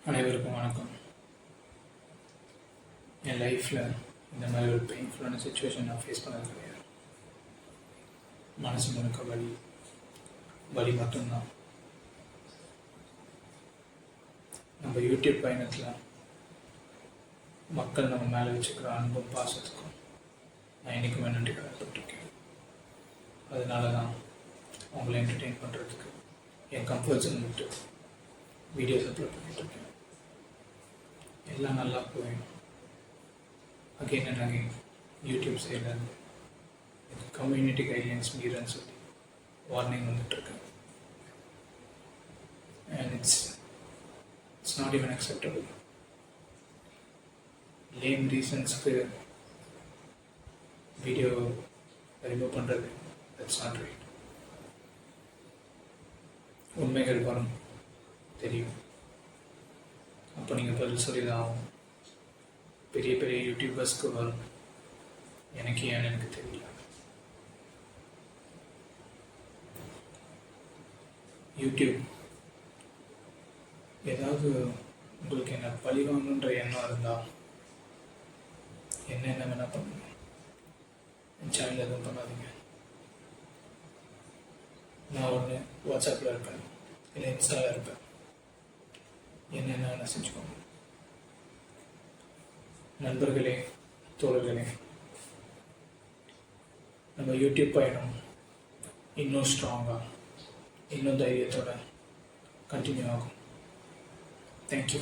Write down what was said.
அனைவருக்கும் வணக்கம். என் லைஃப்பில் இந்த மாதிரி ஒரு பெயின்ஃபுல்லான சுச்சுவேஷன் நான் ஃபேஸ் பண்ணது கிடையாது. மனசு முழுக்க வலி மட்டும்தான். நம்ம யூடியூப் பயணத்தில் மக்கள் நம்ம மேலே வச்சுக்கிற அன்பும் பாசத்துக்கும் நான் என்றைக்குமே நன்றி கடன்பட்டிருக்கேன். அதனால தான் அவங்கள என்டர்டெயின் பண்ணுறதுக்கு என் கம்ஃபர்ட் ஜோன் விட்டு வீடியோஸ் அப்லோட் பண்ணிகிட்ருக்கேன். எல்லாம் நல்லா போயிடும். அகெயின் அண்ட் அகெயின் யூடியூப் சைடில் கம்யூனிட்டி கைட்லைன்ஸ் மீறன்னு சொல்லி வார்னிங் வந்துட்டுருக்கு. And it's not even acceptable. Lame ரீசன்ஸ்க்கு வீடியோ ரிமூவ் பண்ணுறது தட்ஸ் நாட் ரைட். உண்மைகள் வரும் தெரியும், அப்போ நீங்கள் பதில் சொல்லி தான் ஆகும். பெரிய பெரிய யூடியூபர்ஸ்க்கு வரும், எனக்கு ஏன்னு எனக்கு தெரியல. யூடியூப் ஏதாவது உங்களுக்கு என்ன பழி வாங்கணுன்ற எண்ணம் இருந்தால் என்ன வேணால் பண்ணுங்க. என் சேனல் எதுவும் பண்ணாதீங்க. நான் ஒன்று வாட்ஸ்அப்பில் இருப்பேன், இல்லை இன்ஸ்டாவில் இருப்பேன். என்னென்ன செஞ்சுக்கோங்க. நண்பர்களே, தோழர்களே, நம்ம யூடியூப் பயணம் இன்னும் ஸ்ட்ராங்காக, இன்னும் தைரியத்தோட கண்டினியூ ஆகும். தேங்க்யூ.